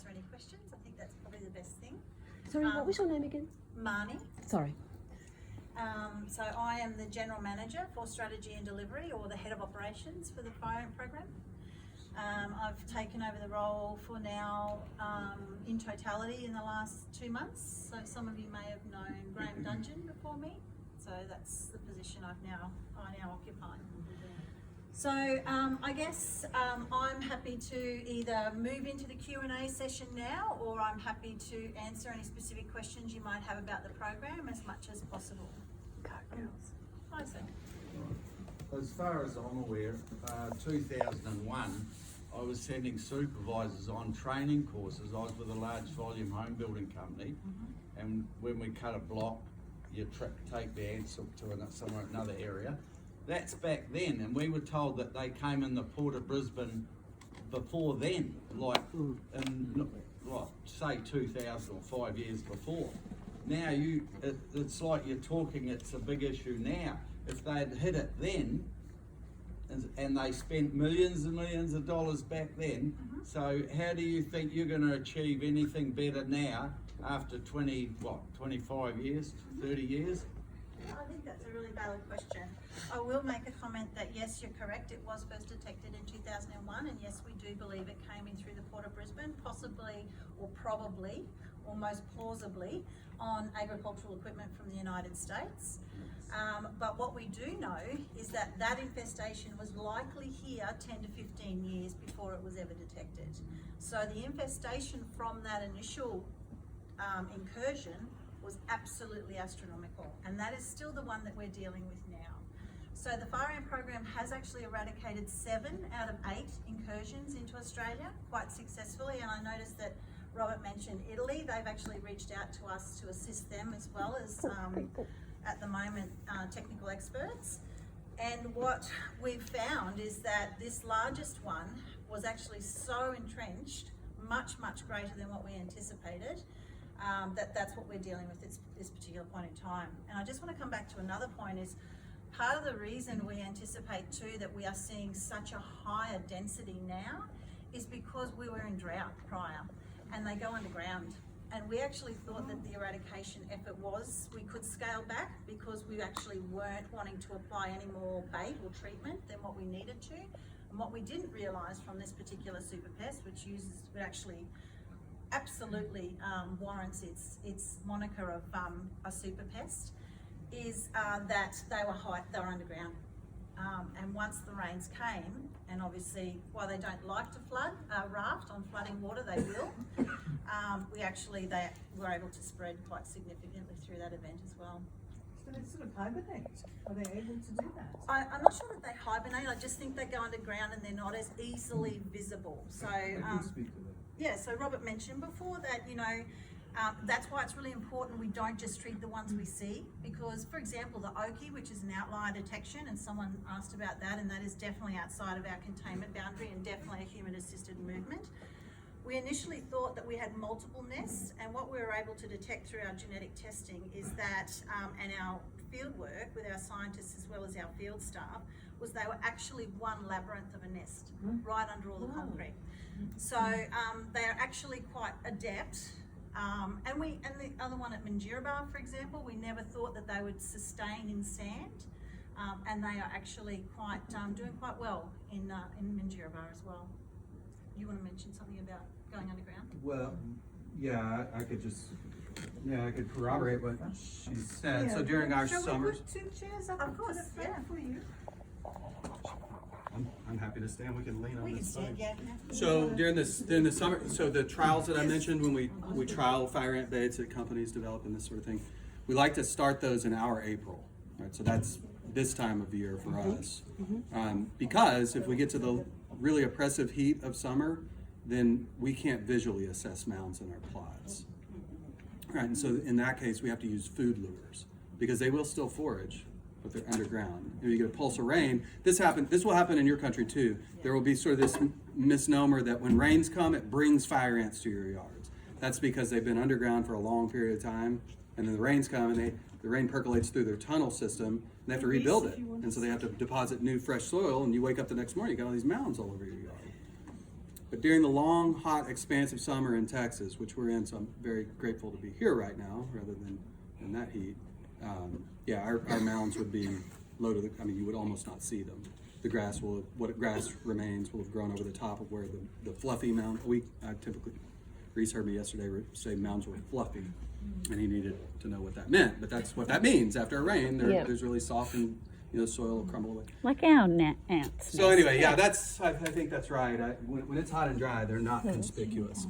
answer any questions. I think that's probably the best thing. Sorry, what was your name again? Marnie. Sorry. So I am the General Manager for Strategy and Delivery, or the Head of Operations for the Fire Ant Program. I've taken over the role for now in totality in the last 2 months. So some of you may have known Graham Dungeon before me. So that's the position I now occupy. So I guess I'm happy to either move into the Q&A session now, or I'm happy to answer any specific questions you might have about the program as much as possible. Go, girls. Hi, sir. As far as I'm aware, 2001, I was sending supervisors on training courses. I was with a large volume home building company, and when we cut a block, you take the ants to another area. That's back then, and we were told that they came in the Port of Brisbane before then, say 2000 or 5 years before. Now it's like you're talking, it's a big issue now. If they'd hit it then, and they spent millions and millions of dollars back then, so how do you think you're going to achieve anything better now after 25 years, 30 years? I think that's a really valid question. I will make a comment that yes, you're correct, it was first detected in 2001, and yes, we do believe it came in through the Port of Brisbane, possibly or probably or most plausibly on agricultural equipment from the United States. But what we do know is that that infestation was likely here 10 to 15 years before it was ever detected. So the infestation from that initial incursion was absolutely astronomical, and that is still the one that we're dealing with now. So the Fire Ant Program has actually eradicated 7 out of 8 incursions into Australia quite successfully, and I noticed that Robert mentioned Italy. They've actually reached out to us to assist them as well as at the moment technical experts. And what we've found is that this largest one was actually so entrenched, much greater than what we anticipated, that's what we're dealing with at this particular point in time. And I just want to come back to another point is, part of the reason we anticipate too that we are seeing such a higher density now is because we were in drought prior, and they go underground. And we actually thought that the eradication effort we could scale back because we actually weren't wanting to apply any more bait or treatment than what we needed to. And what we didn't realise from this particular super pest, which actually absolutely warrants its moniker of a super pest, is that they were underground. And once the rains came, and obviously while they don't like to raft on flooding water, they will, they were able to spread quite significantly through that event as well. So they sort of hibernate. Are they able to do that? I'm not sure that they hibernate. I just think they go underground and they're not as easily visible. So I can speak to that. yeah, so Robert mentioned before that, that's why it's really important we don't just treat the ones we see, because, for example, the Oki, which is an outlier detection, and someone asked about that, and that is definitely outside of our containment boundary and definitely a human-assisted movement. We initially thought that we had multiple nests, and what we were able to detect through our genetic testing is that, and our field work with our scientists as well as our field staff, was they were actually one labyrinth of a nest right under all the concrete. So they are actually quite adept. And the other one at Minjerribah, for example, we never thought that they would sustain in sand, and they are actually doing quite well in Minjerribah as well. You want to mention something about going underground? Well, yeah, I could corroborate what she said. Yeah. So during our Shall summers, we put 2 chairs up Of course, to the front for you? I'm happy to stand. We can lean on We can this stand, side. yeah. So during the summer, so the trials that I mentioned when we trial fire ant baits that companies develop and this sort of thing, we like to start those in our April, right? So that's this time of year for us, because if we get to the really oppressive heat of summer, then we can't visually assess mounds in our plots, right? And so in that case, we have to use food lures because they will still forage, but they're underground. If you get a pulse of rain, this will happen in your country too. There will be sort of this misnomer that when rains come, it brings fire ants to your yards. That's because they've been underground for a long period of time, and then the rains come and the rain percolates through their tunnel system, and they have to rebuild it. And so they have to deposit new fresh soil, and you wake up the next morning, you got all these mounds all over your yard. But during the long, hot, expansive summer in Texas, which we're in, so I'm very grateful to be here right now rather than in that heat. Our mounds would be low to the, you would almost not see them. The grass what grass remains will have grown over the top of where the fluffy mound, typically, Reese heard me yesterday say mounds were fluffy, and he needed to know what that meant. But that's what that means. After a rain, there's really soft and soil will crumble away. Like our ants. So anyway, I think that's right. When it's hot and dry, they're not conspicuous.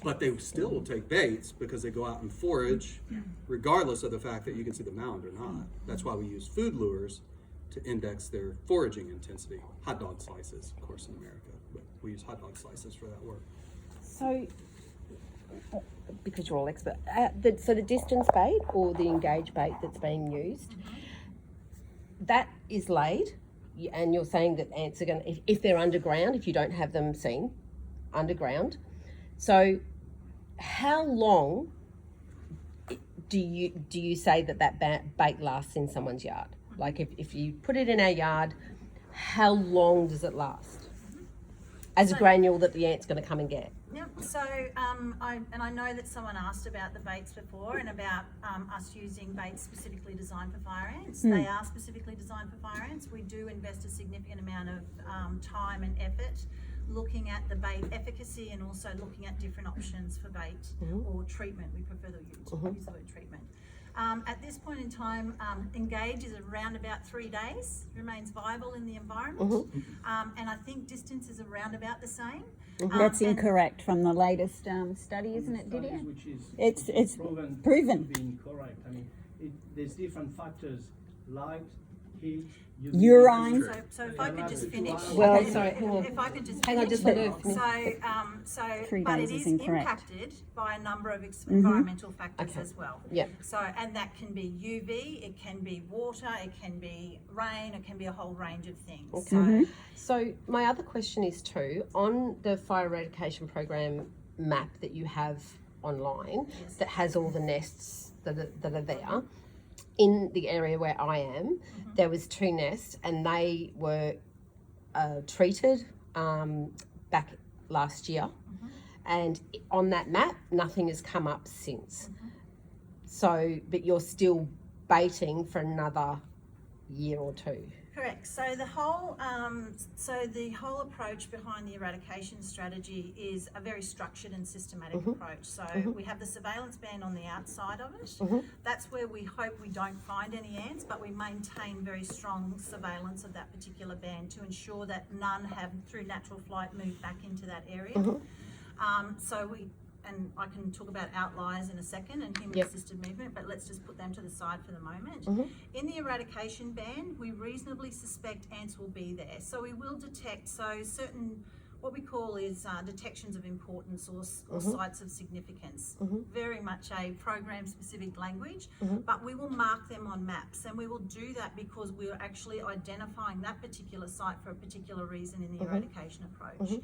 But they still will take baits because they go out and forage, regardless of the fact that you can see the mound or not. That's why we use food lures to index their foraging intensity. Hot dog slices, of course, in America, but we use hot dog slices for that work. So, because you're all expert, so the distance bait or the engage bait that's being used, that is laid, and you're saying that ants are going to, if they're underground, if you don't have them seen underground, so how long do you say that bait lasts in someone's yard? Like if you put it in our yard, how long does it last as a granule that the ant's going to come and get? Yep. So I know that someone asked about the baits before and about us using baits specifically designed for fire ants. They are specifically designed for fire ants. We do invest a significant amount of time and effort looking at the bait efficacy and also looking at different options for bait or treatment. We prefer to use the word treatment. At this point in time, engage is around about 3 days, remains viable in the environment, and I think distance is around about the same. That's incorrect from the latest study, isn't it, Didier? Which is It's proven proven. to be incorrect. There's different factors: light, heat, Urine. So if I could just finish. Well, sorry, hang on. If I could just Hang on, finish. just let her So 3 but days it is is incorrect. impacted by a number of environmental factors as well. Yeah. So, and that can be UV, it can be water, it can be rain, it can be a whole range of things. Okay. So my other question is too, on the fire eradication program map that you have online that has all the nests that are there, in the area where I am, there was 2 nests and they were treated back last year, and on that map nothing has come up since. So, but you're still baiting for another year or 2. Correct. So the whole approach behind the eradication strategy is a very structured and systematic approach. So we have the surveillance band on the outside of it. That's where we hope we don't find any ants, but we maintain very strong surveillance of that particular band to ensure that none have, through natural flight, moved back into that area. And I can talk about outliers in a second and human-assisted movement, but let's just put them to the side for the moment. In the eradication band, we reasonably suspect ants will be there. So we will detect, certain, what we call is detections of importance or sites of significance. Very much a program-specific language, but we will mark them on maps, and we will do that because we're actually identifying that particular site for a particular reason in the eradication approach.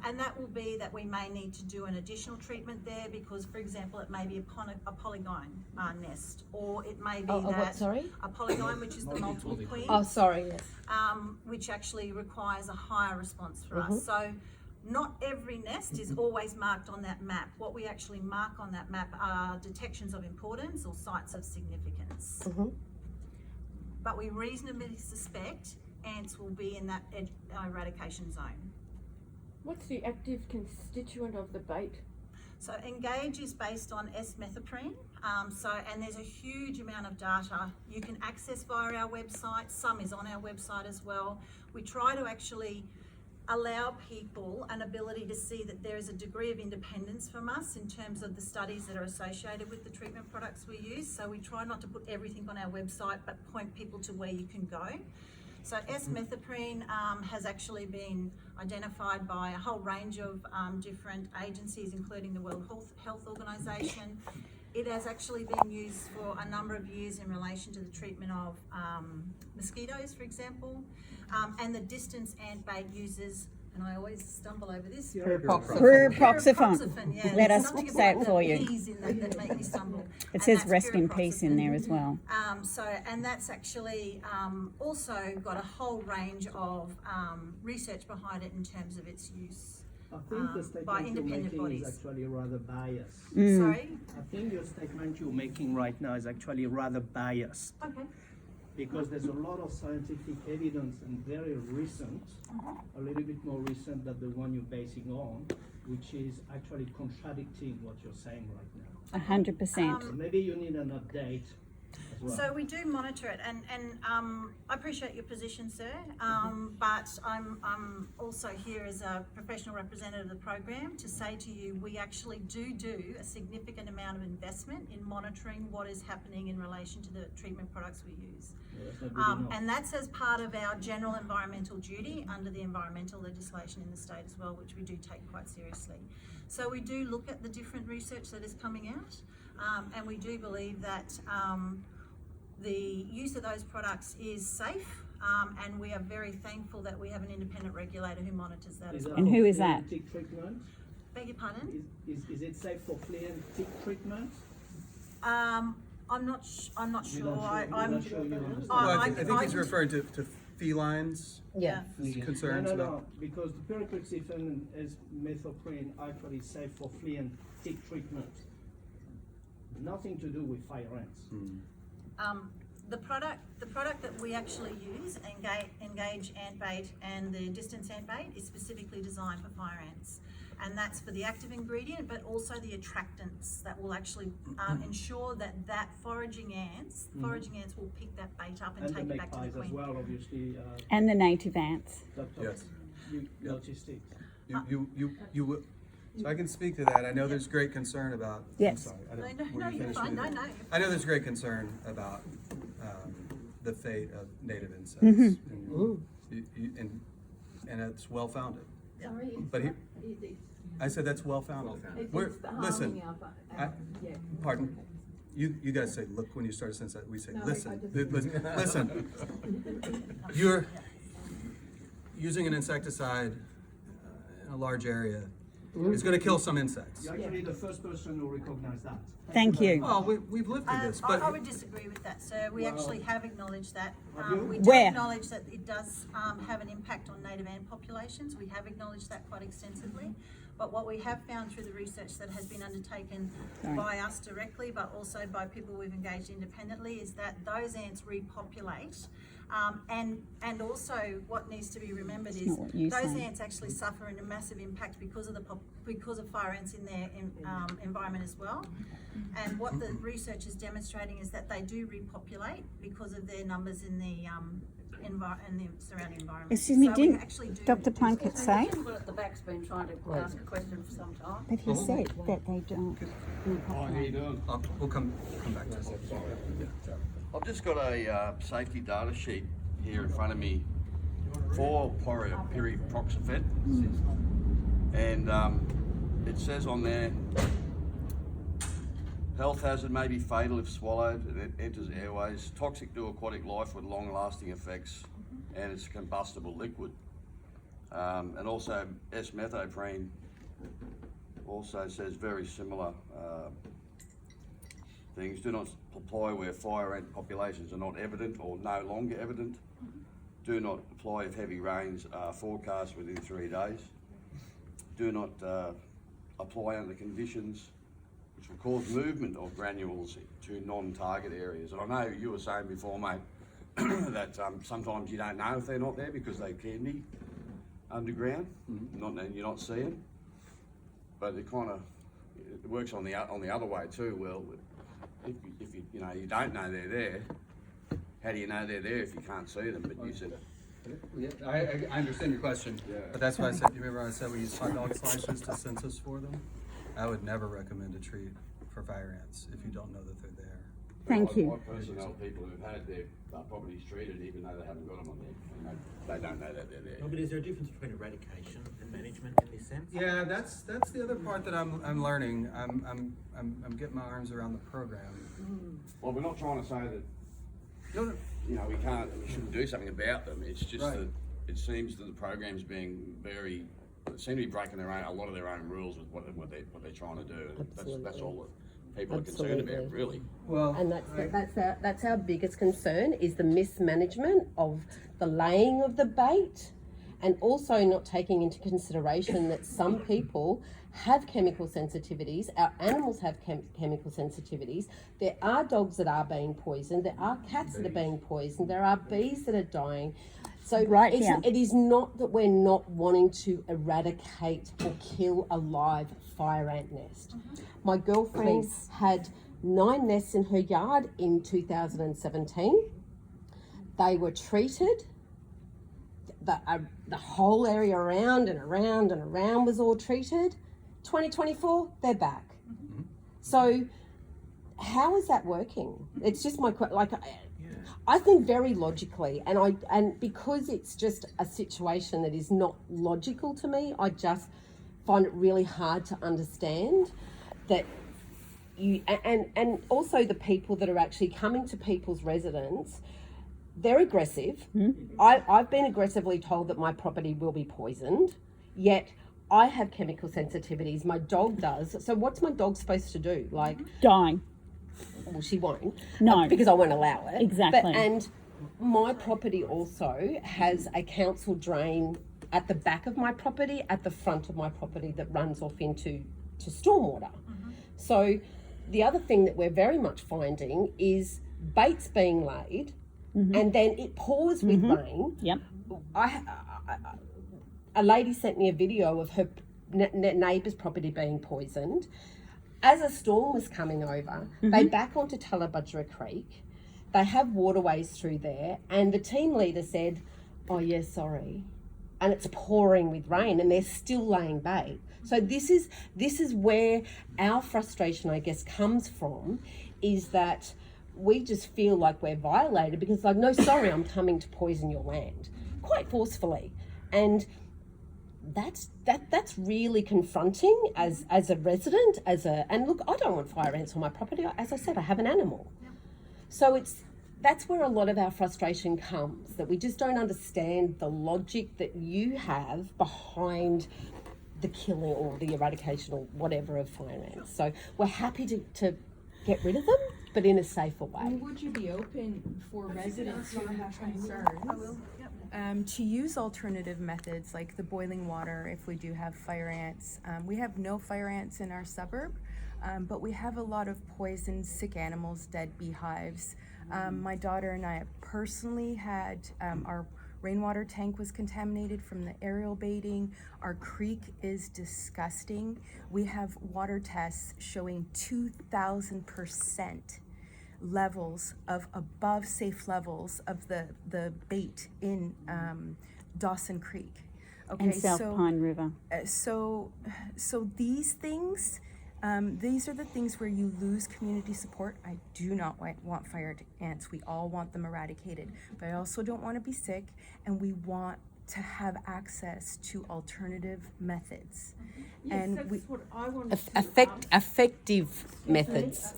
And that will be that we may need to do an additional treatment there because, for example, it may be a polygon nest, or it may be a polygon, which is the multiple queens. Oh, sorry, yes. Which actually requires a higher response for us. So not every nest is always marked on that map. What we actually mark on that map are detections of importance or sites of significance. But we reasonably suspect ants will be in that eradication zone. What's the active constituent of the bait? So Engage is based on S-methoprene. And there's a huge amount of data you can access via our website. Some is on our website as well. We try to actually allow people an ability to see that there is a degree of independence from us in terms of the studies that are associated with the treatment products we use. So we try not to put everything on our website, but point people to where you can go. So S-methoprene has actually been identified by a whole range of different agencies, including the World Health Organization. It has actually been used for a number of years in relation to the treatment of mosquitoes, for example. And the distance ant bait uses, and I always stumble over this, Pyriproxyphon. yeah. Let us Something say about it for the you. P's in that make me stumble. It And says that's rest in peace in there as well. And that's actually also got a whole range of research behind it in terms of its use. I think the by statement you're independent making bodies. is actually rather biased. Sorry? I think your statement you're making right now is actually rather biased. Okay. Because there's a lot of scientific evidence and very recent, a little bit more recent than the one you're basing on, which is actually contradicting what you're saying right now. 100%. So maybe you need an update as well. So we do monitor it, and I appreciate your position, sir. But I'm also here as a professional representative of the program to say to you, we actually do a significant amount of investment in monitoring what is happening in relation to the treatment products we use. Yeah, that's not good enough. And that's as part of our general environmental duty under the environmental legislation in the state as well, which we do take quite seriously. So we do look at the different research that is coming out, and we do believe that the use of those products is safe, and we are very thankful that we have an independent regulator who monitors that as well. And who is flea that? Tick treatment? Beg your pardon? Is it safe for flea and tick treatment? I'm not sure. You're not sure you understand. Well, I I think he's can- referring to felines Yeah. concerns No, about. because the pyriproxyfen is methoprene actually safe for flea and tick treatment. Nothing to do with fire ants. The product that we actually use, Engage Ant Bait and the Distance Ant Bait, is specifically designed for fire ants. And that's for the active ingredient, but also the attractants that will actually ensure that foraging ants will pick that bait up and And the take it back to the magpies as queen. well, obviously, And the native ants. Dr. Yes. You noticed it. You will. So I can speak to that. I know there's great concern about. Yes. I'm sorry. I No, don't- no, were you you're finished fine. with No, it? no. I know there's great concern about the fate of native insects. And it's well founded. But I said that's well founded. Listen, pardon. You guys say look when you start a sentence. We say listen. Listen. You're using an insecticide in a large area is going to kill some insects. You're actually the first person who recognized that. Thank you. Well, we've lived through this, I but would disagree with that, sir. We Well, actually have acknowledged that. have you? We do Where? acknowledge that it does have an impact on native ant populations. We have acknowledged that quite extensively. But what we have found through the research that has been undertaken by us directly, but also by people we've engaged independently, is that those ants repopulate. And also what needs to be remembered is not what you those say. ants actually suffer a massive impact because of fire ants in their environment as well. And what the research is demonstrating is that they do repopulate because of their numbers in the surrounding environment. Excuse me, So we didn't actually do Dr. reduce Plunkett say? Gentleman at the back's been trying to ask a question for some time. But he said that they don't. we'll come back to that. I've just got a safety data sheet here in front of me for pyriproxyfen, and it says on there, health hazard may be fatal if swallowed and it enters airways, toxic to aquatic life with long-lasting effects, and it's a combustible liquid. And also S-methoprene also says very similar things. Do not apply where fire ant populations are not evident or no longer evident. Do not apply if heavy rains are forecast within 3 days. Do not apply under conditions which will cause movement of granules to non-target areas. And I know you were saying before, mate, that sometimes you don't know if they're not there because they can be underground, and you're not seeing. But it works on the other way too. Well, if you don't know they're there, how do you know they're there if you can't see them? But you said. Yeah, I understand your question, but that's why I said, you remember I said we use hot dog slices to census for them? I would never recommend a treat for fire ants if you don't know that they're there. Thank you. I personally know people who've had their properties treated even though they haven't got them on there, and they don't know that they're there. No, but is there a difference between eradication and management in this sense? Yeah, that's the other part that I'm learning. I'm getting my arms around the program. Well, we're not trying to say that No, we shouldn't do something about them. It's just Right. that it seems that the program's being seem to be breaking a lot of their own rules with what they're trying to do. And that's all that people are concerned about, really. well, And that's our biggest concern is the mismanagement of the laying of the bait and also not taking into consideration that some people have chemical sensitivities. Our animals have chemical sensitivities. There are dogs that are being poisoned. There are cats that are being poisoned. There are bees that are dying. So Right, yeah. it is not that we're not wanting to eradicate or kill a live fire ant nest. My girlfriend had 9 nests in her yard in 2017. They were treated. The whole area around and around and around was all treated. 2024, they're back. So how is that working? It's just my I think very logically, and because it's just a situation that is not logical to me, I just find it really hard to understand that you and also the people that are actually coming to people's residence. They're aggressive. I've been aggressively told that my property will be poisoned, yet I have chemical sensitivities. My dog does. So what's my dog supposed to do? Like, Die. well, she won't. No. Because I won't allow it. Exactly. And my property also has a council drain at the back of my property, at the front of my property, that runs off into stormwater. So the other thing that we're very much finding is baits being laid, and then it pours with rain. Yep. A lady sent me a video of her neighbour's property being poisoned. As a storm was coming over, they back onto Tullabudgera Creek. They have waterways through there, and the team leader said, "Oh yeah, sorry," and it's pouring with rain, and they're still laying bait. So this is where our frustration, I guess, comes from, is that we just feel like we're violated because, like, no, sorry, I'm coming to poison your land, quite forcefully, and that's really confronting as a resident, and look, I don't want fire ants on my property. As I said, I have an animal, so that's where a lot of our frustration comes, that we just don't understand the logic that you have behind the killing or the eradication or whatever of fire ants. So we're happy to get rid of them, but in a safer way. Would you be open for residents who have concerns to use alternative methods like the boiling water if we do have fire ants? We have no fire ants in our suburb, but we have a lot of poisoned, sick animals, dead beehives. My daughter and I personally had our rainwater tank was contaminated from the aerial baiting. Our creek is disgusting. We have water tests showing 2,000% levels of above safe levels of the bait in Dawson Creek. Okay, And South Pine River. So these things, these are the things where you lose community support. I do not want fire ants. We all want them eradicated, but I also don't want to be sick, and we want to have access to alternative methods. Yes, And that's we, what I wanted to Effective methods.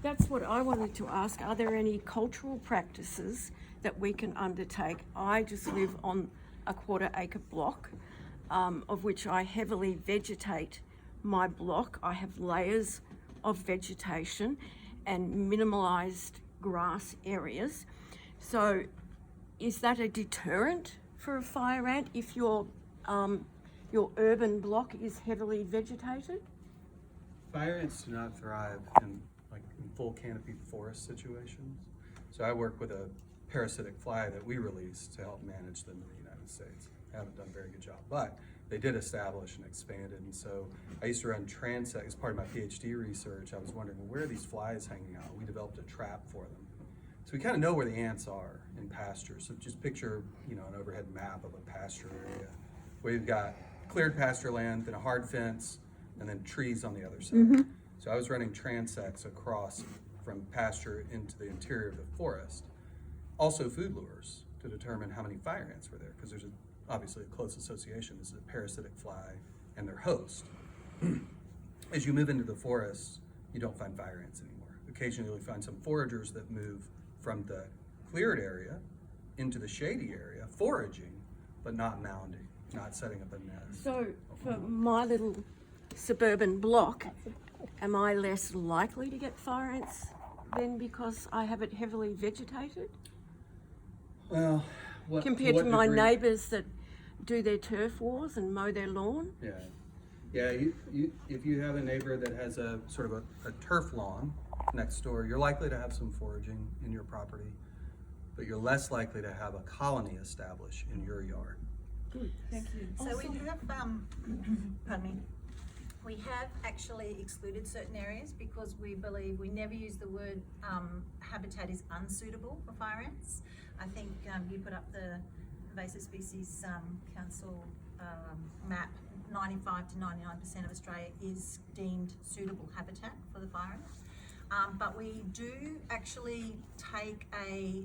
That's what I wanted to ask. Are there any cultural practices that we can undertake? I just live on a 1/4 acre block, of which I heavily vegetate my block. I have layers of vegetation and minimalized grass areas. So is that a deterrent for a fire ant if your urban block is heavily vegetated? Fire ants do not thrive in full canopy forest situations. So I work with a parasitic fly that we release to help manage them in the United States. I haven't done a very good job, but they did establish and expanded. And so I used to run transect as part of my PhD research. I was wondering, well, where are these flies hanging out? We developed a trap for them. So we kind of know where the ants are in pasture. So just picture, an overhead map of a pasture area where you've got cleared pasture land, then a hard fence, and then trees on the other side. So I was running transects across from pasture into the interior of the forest. Also food lures to determine how many fire ants were there, because there's obviously a close association. This is a parasitic fly and their host. As you move into the forest, you don't find fire ants anymore. Occasionally you'll find some foragers that move from the cleared area into the shady area, foraging, but not mounding, not setting up a nest. So for my little suburban block, am I less likely to get fire ants then because I have it heavily vegetated? Well, What- compared what to my degree? neighbours that do their turf wars and mow their lawn. Yeah, yeah. If you have a neighbor that has a sort of a turf lawn next door, you're likely to have some foraging in your property, but you're less likely to have a colony established in your yard. Thank you. So we have, pardon me, we have actually excluded certain areas because we believe, we never use the word habitat is unsuitable for fire ants. I think you put up the Invasive Species Council map, 95 to 99% of Australia is deemed suitable habitat for the fire ant. But we do actually take a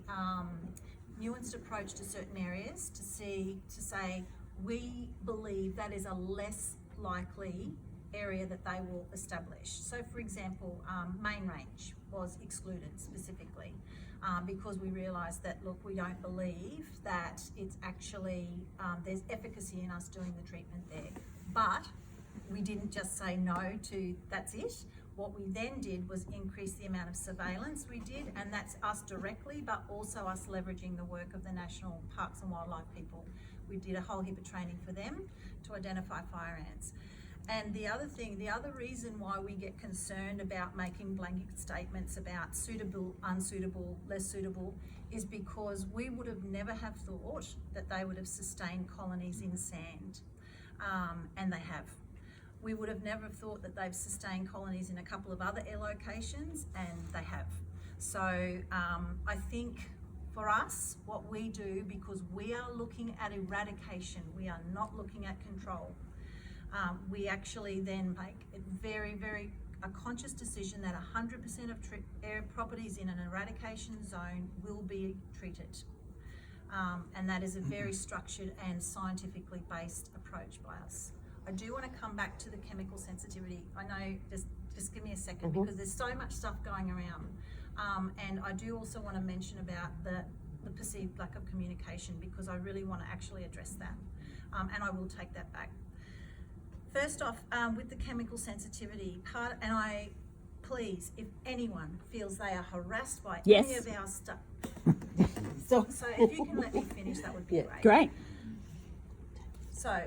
nuanced approach to certain areas to say we believe that is a less likely area that they will establish. So for example, main range was excluded specifically because we realised that, look, we don't believe that it's actually, there's efficacy in us doing the treatment there. But we didn't just say no to that's it. What we then did was increase the amount of surveillance we did, and that's us directly, but also us leveraging the work of the National Parks and Wildlife people. We did a whole heap of training for them to identify fire ants. And the other thing, the other reason why we get concerned about making blanket statements about suitable, unsuitable, less suitable, is because we would have never have thought that they would have sustained colonies in sand, and they have. We would have never thought that they've sustained colonies in a couple of other air locations, and they have. So I think for us, what we do, because we are looking at eradication, we are not looking at control. We actually then make a very a conscious decision that 100% of air properties in an eradication zone will be treated. And that is a very structured and scientifically based approach by us. I do want to come back to the chemical sensitivity. I know, just give me a second, because there's so much stuff going around. And I do also want to mention about the perceived lack of communication, because I really want to actually address that. And I will take that back. First off, with the chemical sensitivity part, and please, if anyone feels they are harassed by any of our stuff, so if you can let me finish, that would be Great. So,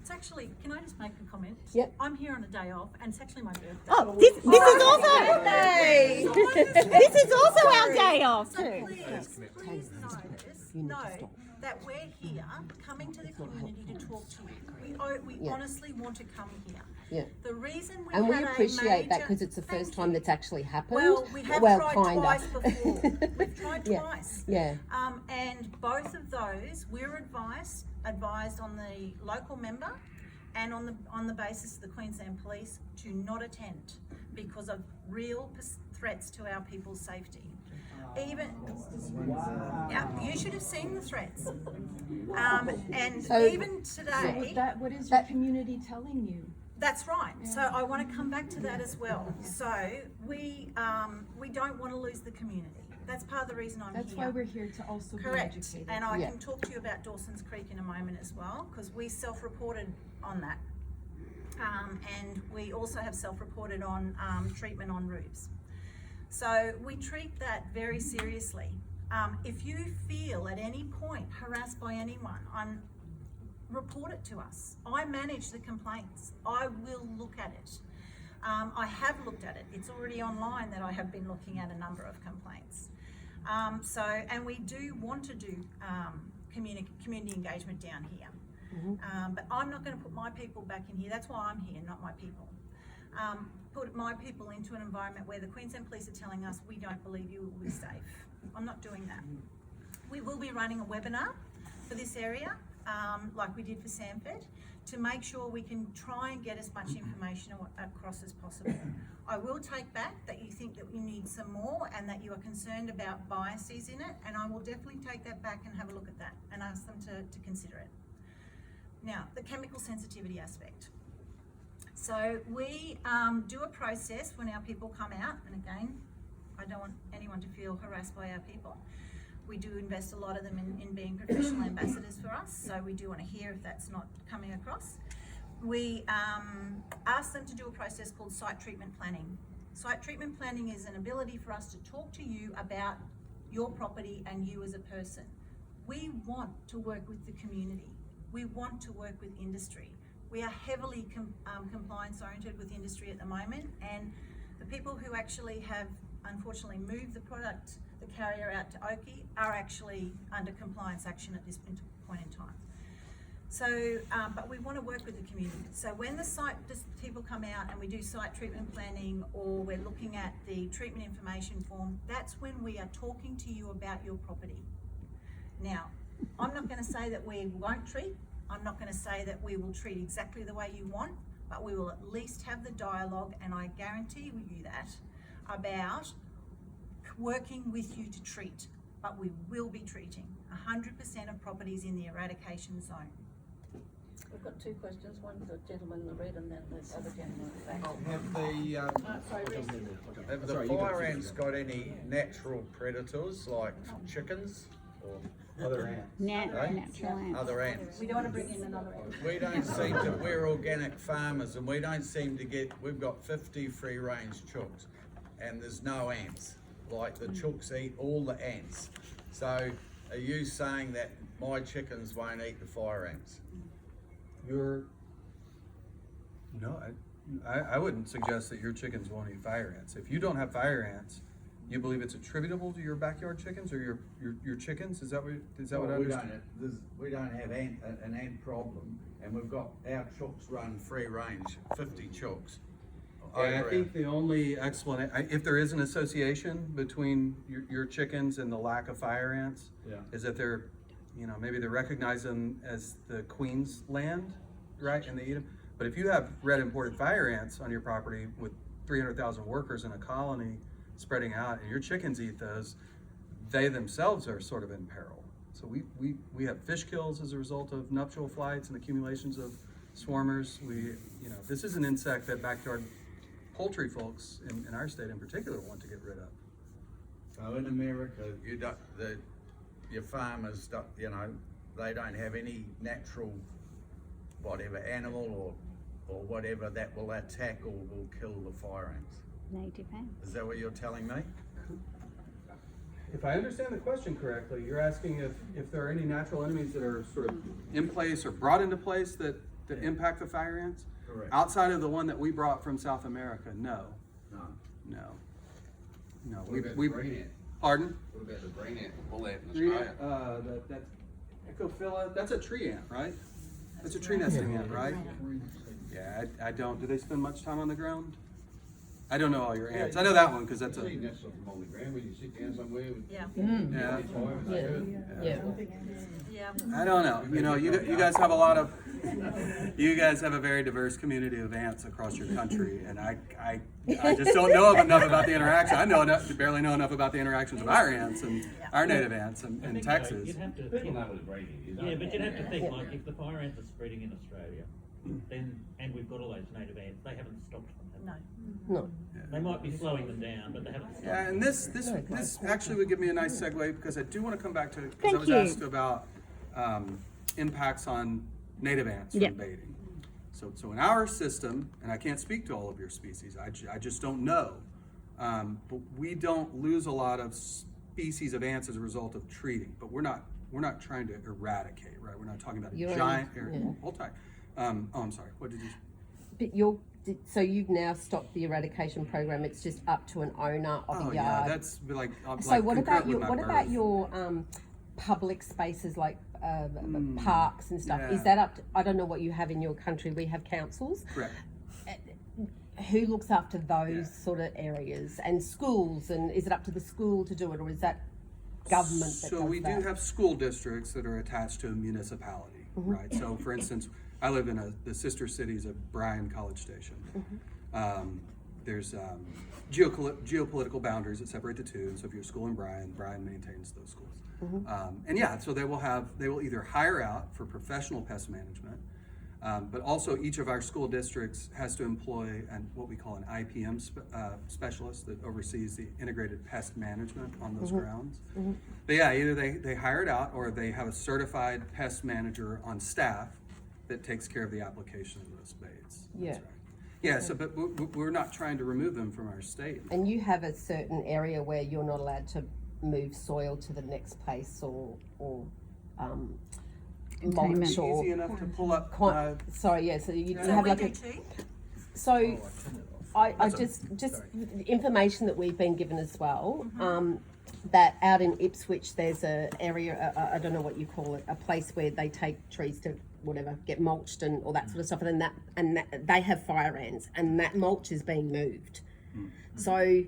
it's actually, can I just make a comment? Yep. I'm here on a day off, and it's actually my birthday. Oh, this is also this is also our day off So too. please know that we're here, coming to the community to talk to you. We honestly want to come here. Yeah. The reason we And we had appreciate that major- because it's the first Thank time you. that's actually happened. Well, we have tried twice before. We've tried Yeah. twice. Yeah. And both of those, we're advised on the local member and on the basis of the Queensland Police to not attend because of real threats to our people's safety. Even, yeah, you should have seen the threats. And So- even today, What is your community telling you? that's right. So I want to come back to that as well. So we don't want to lose the community. That's part of the reason I'm That's here. why we're here to also Correct. be educated. And I Yeah. can talk to you about Dawson's Creek in a moment as well, because we self-reported on that. And we also have self-reported on treatment on roofs. So we treat that very seriously. If you feel at any point harassed by anyone, report it to us. I manage the complaints. I will look at it. I have looked at it. It's already online that I have been looking at a number of complaints. And we do want to do community engagement down here. But I'm not going to put my people back in here. That's why I'm here, not my people. Put my people into an environment where the Queensland Police are telling us we don't believe you will be safe. I'm not doing that. We will be running a webinar for this area, like we did for Sanford, to make sure we can try and get as much information across as possible. I will take back that you think that we need some more and that you are concerned about biases in it, and I will definitely take that back and have a look at that and ask them to consider it. Now, the chemical sensitivity aspect. So we do a process when our people come out, and again, I don't want anyone to feel harassed by our people. We do invest a lot of them in being professional ambassadors for us, so we do want to hear if that's not coming across. We ask them to do a process called site treatment planning. Site treatment planning is an ability for us to talk to you about your property and you as a person. We want to work with the community. We want to work with industry. We are heavily compliance oriented with industry at the moment, and the people who actually have unfortunately moved the product, the carrier out to Oakey, are actually under compliance action at this point in time. So, but we want to work with the community. So when the site people come out and we do site treatment planning, or we're looking at the treatment information form, that's when we are talking to you about your property. Now, I'm not going to say that we won't treat. I'm not going to say that we will treat exactly the way you want, but we will at least have the dialogue, and I guarantee you that, about working with you to treat. But we will be treating 100% of properties in the eradication zone. We've got two questions, one the gentleman in the red and then the other gentleman in the back. Have the fire ants got any natural predators like chickens or Other ants. Natural ants. other ants? We don't want to bring in another one. We don't seem to, we're organic farmers, and we don't seem to get, we've got 50 free range chooks and there's no ants. Like the chooks eat all the ants. So are you saying that my chickens won't eat the fire ants? I wouldn't suggest that your chickens won't eat fire ants. If you don't have fire ants, you believe it's attributable to your backyard chickens or your chickens? Is that what I understand? We don't have an ant problem, and we've got our chooks run free range, 50 chooks. I think the only explanation, if there is an association between your chickens and the lack of fire ants, is that they're, maybe they recognize them as the queen's land, right, and they eat them. But if you have red imported fire ants on your property with 300,000 workers in a colony spreading out, and your chickens eat those, they themselves are sort of in peril. So we have fish kills as a result of nuptial flights and accumulations of swarmers. This is an insect that backyard poultry folks in our state in particular want to get rid of. So in America, your farmers, they don't have any natural, whatever, animal or whatever that will attack or will kill the fire ants. Native ants. Is that what you're telling me? If I understand the question correctly, you're asking if there are any natural enemies that are sort of in place or brought into place that impact the fire ants? Correct. Outside of the one that we brought from South America, no. No. What about the green ant? Pardon? What about the green ant, the bull ant in Tree Australia? ant, that's Ecophylla, that's a tree ant, right? That's a tree nesting ant, right? Yeah, I don't, do they spend much time on the ground? I don't know all your ants. I know that one because that's a. You see nests of them on the ground when you sit down somewhere. Yeah. Yeah. I don't know. You guys have a lot of. You guys have a very diverse community of ants across your country, and I just don't know enough about the interaction. Barely know enough about the interactions of our ants and our native ants in Texas. You'd have to People know what a green ant is. Yeah, but you'd have to think, like, if the fire ants are spreading in Australia, then, and we've got all those native ants, they haven't stopped them. No. No. They might be slowing them down, but they haven't stopped Yeah, them. and this actually would give me a nice segue because I do want to come back to, because I Thank was you. asked about impacts on native ants from Yeah. baiting. So in our system, and I can't speak to all of your species, I just don't know, but we don't lose a lot of species of ants as a result of treating, but we're not trying to eradicate, right? We're not talking about a You're giant, yeah. hold tight. I'm sorry, what did you? But so you've now stopped the eradication program. It's just up to an owner of a yard. Yeah, that's like. So what about your your public spaces like parks and stuff? Yeah. Is that up to, I don't know what you have in your country. We have councils. Correct. Who looks after those sort of areas, and schools, and is it up to the school to do it, or is that government that So does we that? do have school districts that are attached to a municipality, Mm-hmm. right? So for instance, I live in the sister cities of Bryan College Station. Mm-hmm. There's geopolitical boundaries that separate the two. So if you're a school in Bryan maintains those schools. Mm-hmm. And yeah, so they will either hire out for professional pest management, but also each of our school districts has to employ what we call an IPM specialist that oversees the integrated pest management on those grounds. But yeah, either they hire it out or they have a certified pest manager on staff that takes care of the application of those baits. Yeah. That's right. Yeah, so but we're not trying to remove them from our state. And you have a certain area where you're not allowed to move soil to the next place, or mulch or Easy enough to pull up. sorry, yeah. So you So have we like do a. too. So I just the information that we've been given as well. That out in Ipswich, there's a area, I don't know what you call it, a place where they take trees to whatever, get mulched and all that sort of stuff, and that they have fire ants, and that mulch is being moved. So,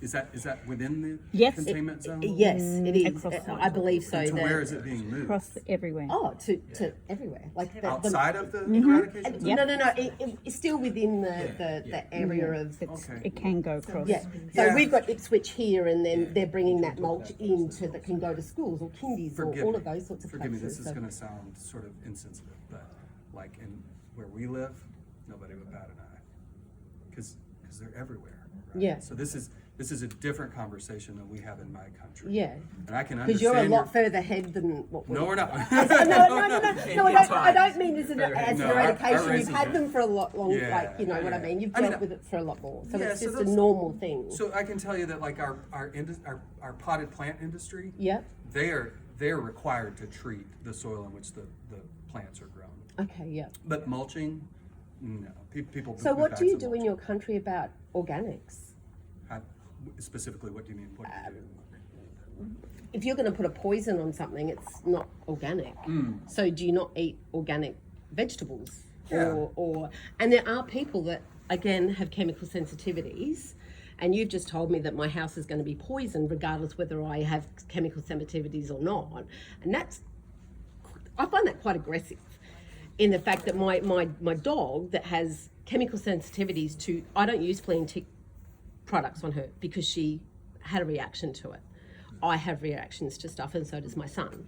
Is that within the yes, containment zone? yes, it is. I believe so. And to that- where is it being moved? Across everywhere. Oh, to everywhere, like Outside of the eradication zone? No. It's still within the area of. It can go across. Yeah. So Yeah. we've got Ipswich here, and then they're bringing that mulch into that can go to schools or kindies or all of those sorts of Forgive me, places. this is going to sound sort of insensitive, but like in where we live, nobody would bat an eye because they're everywhere. Right? Yeah. So this is a different conversation than we have in my country. Yeah. And I can understand. Because you're a lot further ahead than what we. No, we're not. No, I don't mean as an No, eradication. our You've had racism- them for a lot longer. Yeah, like you know what I yeah. mean. You've I mean, dealt with it for a lot more, so yeah, it's so just a that's- normal thing. So I can tell you that like our potted plant industry, Yeah. they're required to treat the soil in which the plants are grown. Okay. Yeah. But mulching, no. People. So put what do bags you of do in mulch. your country about organics? Specifically, what do you mean? What do you do? If you're going to put a poison on something, it's not organic. So do you not eat organic vegetables? Yeah. Or and there are people that again have chemical sensitivities, and you've just told me that my house is going to be poisoned regardless whether I have chemical sensitivities or not, and I find that quite aggressive. In the fact that my dog that has chemical sensitivities to, I don't use flea and tick products on her because she had a reaction to it. I have reactions to stuff, and so does my son.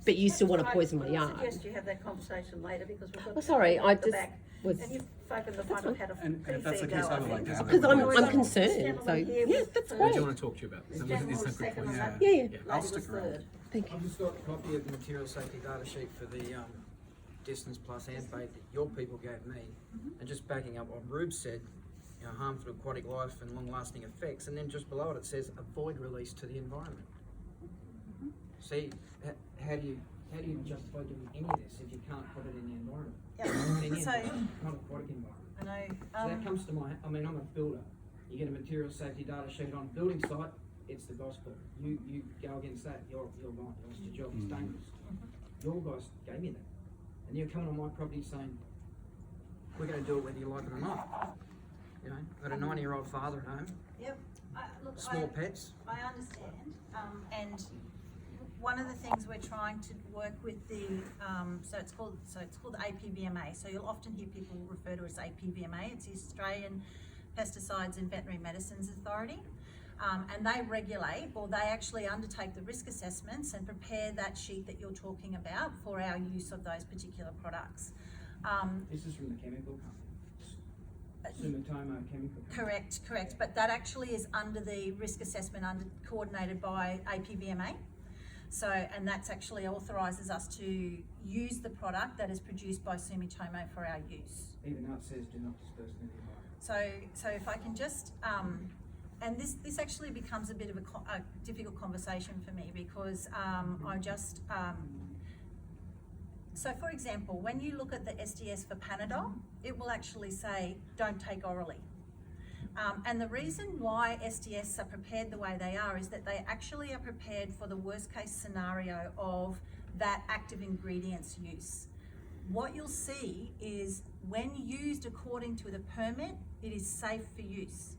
But you still want to poison my I yard. suggest you have that conversation later because we've got. Oh, sorry, I at the just back. was. And you've folk in the front have had a And pretty if that's fair the case, go, I would think. like to have Because I'm This concerned. gentleman So here yeah, was that's first. great. What do you want to talk to you about? This gentleman was second on that. Yeah. I'll Lady stick was around. third. Thank you. I've just got a copy of the material safety data sheet for the distance plus ant bait that your people gave me. And just backing up what Rube said, you know, harm to aquatic life and long-lasting effects, and then just below it says avoid release to the environment. See, how do you justify doing any of this if you can't put it in the environment? Yeah. So Not aquatic environment. I know. So that comes to I'm a builder. You get a material safety data sheet on a building site, it's the gospel. You go against that, you're gone. You lost your job, it's dangerous. Your guys gave me that. And you're coming on my property saying, we're going to do it whether you like it or not. You know, I've got a 90-year-old father at home, Yep. Look, small pets. I understand, and one of the things we're trying to work with the so it's called APVMA. So you'll often hear people refer to it as APVMA. It's the Australian Pesticides and Veterinary Medicines Authority, and they regulate, or they actually undertake the risk assessments and prepare that sheet that you're talking about for our use of those particular products. This is from the chemical company. Sumitomo Chemical Company. Correct. But that actually is under the risk assessment coordinated by APVMA. So, and that's actually authorises us to use the product that is produced by Sumitomo for our use. Even though it says do not disperse in the environment. So if I can just, and this actually becomes a bit of a difficult conversation for me because so for example, when you look at the SDS for Panadol, it will actually say, don't take orally. And the reason why SDS are prepared the way they are is that they actually are prepared for the worst case scenario of that active ingredients use. What you'll see is when used according to the permit, it is safe for use.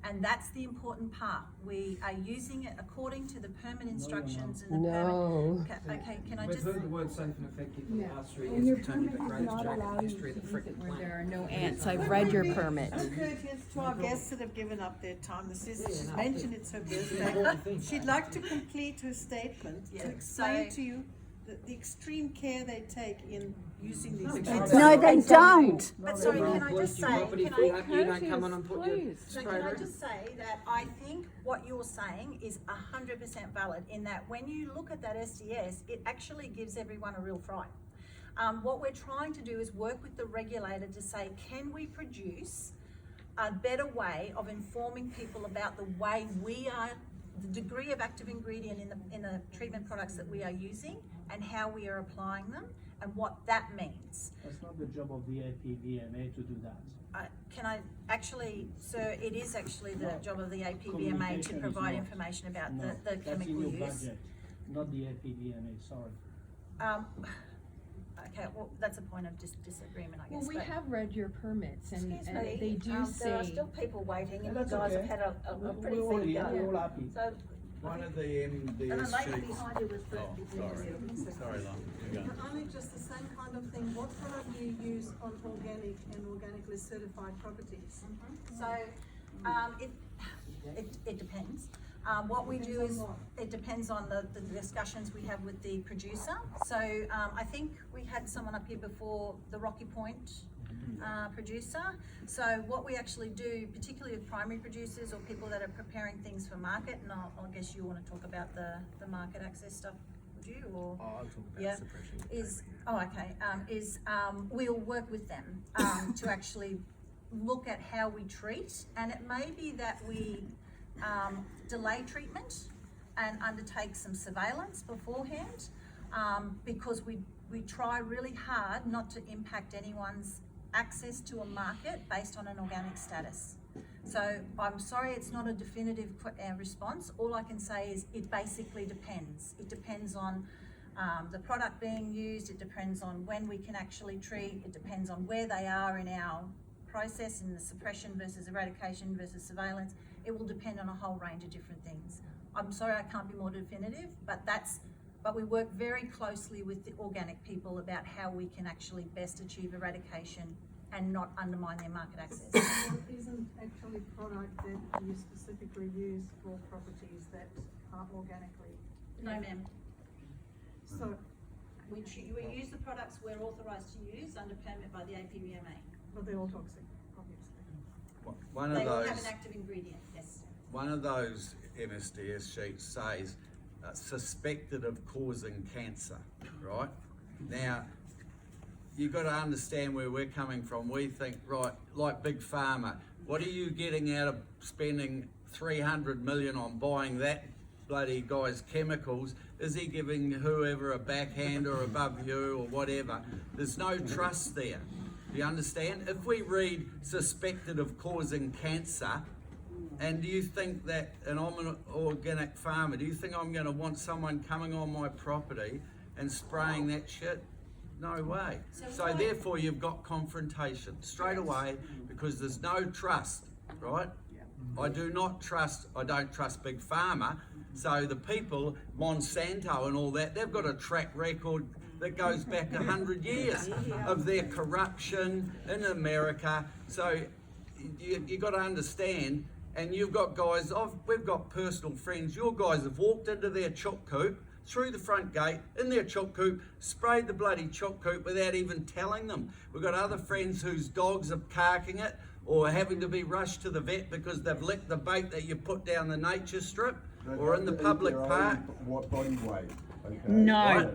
And that's the important part. We are using it according to the permit instructions and the permit. Okay, can I We've just... heard the word safe and effective for the last 3 years. It's only the greatest joke in the history of the freaking Where there planet. are no ants. I've read your permit. Courteous to our guests that have given up their time. She's mentioned it's her birthday. She'd like to complete her statement to explain to you the extreme care they take in using these products. No, they don't. But sorry, can I just say, You don't come on and put your so can I just say that I think what you're saying is 100% valid in that when you look at that SDS, it actually gives everyone a real fright. What we're trying to do is work with the regulator to say, can we produce a better way of informing people about the way we are the degree of active ingredient in the treatment products that we are using and how we are applying them and what that means. That's not the job of the APVMA to do that. Can I actually, sir, it is actually the job of the APVMA to Communication is provide not. information about No, the that's chemical in your use. budget, not the APVMA, sorry. Okay, well, that's a point of disagreement, I guess. Well, we but- have read your permits and, Excuse and me, they do say. there are still people waiting and you That's guys have okay. had a pretty We're all fair here, go. we're all happy. So, One of the and the MDS lady sheets. behind you was Oh, sorry. Sorry, Lon. You go. Only just the same kind of thing. What product do you use on organic and organically certified properties? So, it depends. What we do is, it depends on the discussions we have with the producer. So, I think we had someone up here before, the Rocky Point producer. So what we actually do, particularly with primary producers or people that are preparing things for market, and I guess you want to talk about the market access stuff, would you, or? I'll talk about Yeah, suppression. we'll work with them to actually look at how we treat, and it may be that we delay treatment and undertake some surveillance beforehand, because we try really hard not to impact anyone's access to a market based on an organic status. So I'm sorry, it's not a definitive response. All I can say is it basically depends. It depends on the product being used, it depends on when we can actually treat, it depends on where they are in our process, in the suppression versus eradication versus surveillance. It will depend on a whole range of different things. I'm sorry I can't be more definitive, but we work very closely with the organic people about how we can actually best achieve eradication and not undermine their market access. There isn't actually product that you specifically use for properties that are organically. No, ma'am. So, We use the products we're authorised to use under permit by the APVMA. but they're all toxic, obviously. One They of all those. have an active ingredient, yes. One of those MSDS sheets says suspected of causing cancer, right? Now, you've got to understand where we're coming from. We think, right, like Big Pharma, what are you getting out of spending 300 million on buying that bloody guy's chemicals? Is he giving whoever a backhand or above you or whatever? There's no trust there. Do you understand? If we read suspected of causing cancer, and do you think that, and I'm an organic farmer, do you think I'm going to want someone coming on my property and spraying that shit? No way. So therefore you've got confrontation straight away because there's no trust, right? I don't trust Big Pharma. So the people, Monsanto and all that, they've got a track record that goes back 100 years of their corruption in America. So you got to understand. And you've got guys, we've got personal friends, your guys have walked into their chook coop, through the front gate, in their chook coop, sprayed the bloody chook coop without even telling them. We've got other friends whose dogs are carking it or having to be rushed to the vet because they've licked the bait that you put down the nature strip or in the public park. What body weight? Okay. No.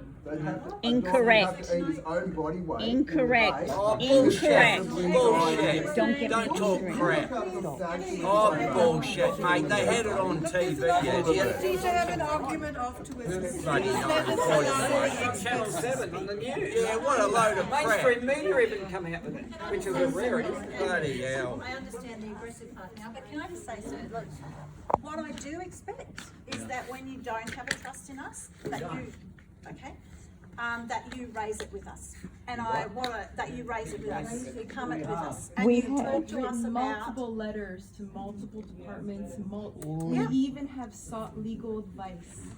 Incorrect. To eat his own body weight. Incorrect. Oh, Incorrect. Bullshit. Don't get Don't me talk angry. crap. Oh, bullshit, mate. They had it on TV, you idiot. Need to have an argument afterwards. Bloody hell. Channel 7 on the news. Yeah, what a load of crap. Mainstream media even come out with it, which is a rarity. Bloody hell. I understand the aggressive part now, but can I just say, sir, look, what I do expect is that when you don't have a trust in us, that you, that you raise it with us. And that you raise it with us, you come it with us. And We you have talk to us written about, multiple letters to multiple departments, we even have sought legal advice.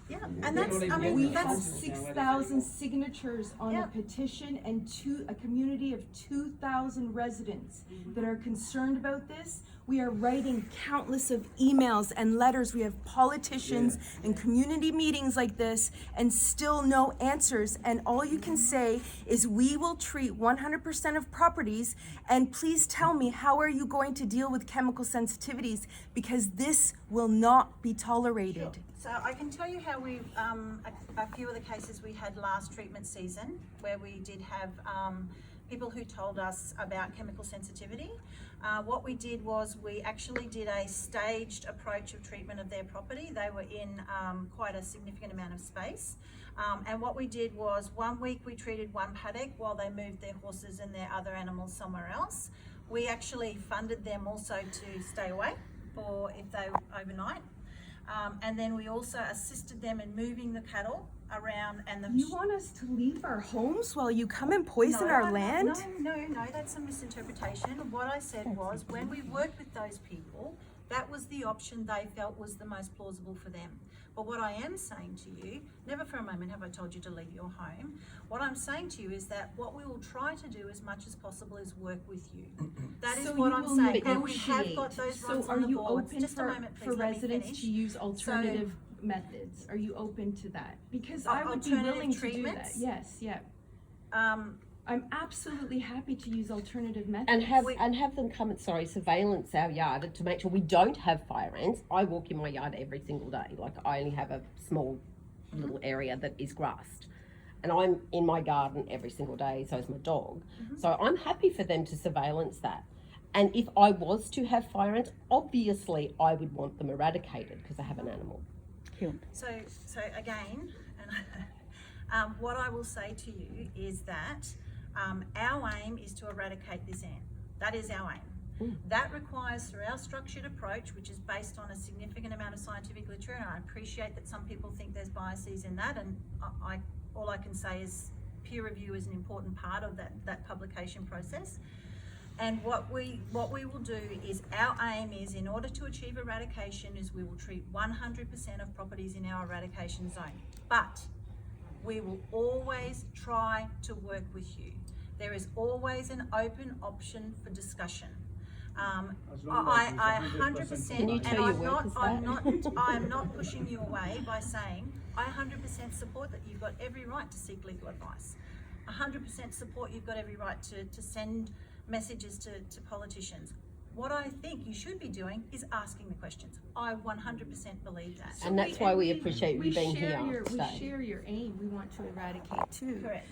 yeah, and that's, I We mean, have that's, 6,000 signatures on Yeah. a petition and a community of 2,000 residents that are concerned about this. We are writing countless of emails and letters. We have politicians and community meetings like this and still no answers. And all you can say is we will treat 100% of properties, and please tell me, how are you going to deal with chemical sensitivities, because this will not be tolerated. so I can tell you how we've, a few of the cases we had last treatment season, where we did have people who told us about chemical sensitivity. What we did was we actually did a staged approach of treatment of their property. They were in quite a significant amount of space. And what we did was 1 week we treated one paddock while they moved their horses and their other animals somewhere else. We actually funded them also to stay away for if they overnight. And then we also assisted them in moving the cattle around and the... You want us to leave our homes while you come and poison our land? No, that's a misinterpretation. What I said was when we worked with those people, that was the option they felt was the most plausible for them. But what I am saying to you, never for a moment have I told you to leave your home. What I'm saying to you is that what we will try to do as much as possible is work with you. That is what I'm saying. And we have got those rights on the boards. Just a moment, please, for let me residents finish. to use alternative methods? Are you open to that? Because I would be Alternative willing to do that. treatments? Yes, yeah. I'm absolutely happy to use alternative methods. And have them come and surveillance our yard to make sure we don't have fire ants. I walk in my yard every single day. Like I only have a small little area that is grassed. And I'm in my garden every single day, so is my dog. So I'm happy for them to surveillance that. And if I was to have fire ants, obviously I would want them eradicated because I have an animal. So again, what I will say to you is that our aim is to eradicate this ant. That is our aim. That requires, through our structured approach, which is based on a significant amount of scientific literature, and I appreciate that some people think there's biases in that, and all I can say is peer review is an important part of that publication process. And what we will do is, our aim is, in order to achieve eradication, is we will treat 100% of properties in our eradication zone. But we will always try to work with you. There is always an open option for discussion. I 100%, and I'm not pushing you away by saying I 100% support that you've got every right to seek legal advice. 100% support you've got every right to send messages to politicians. What I think you should be doing is asking the questions. I 100% believe that. And that's why we appreciate you being here. We share your aim. We want to eradicate too. Correct.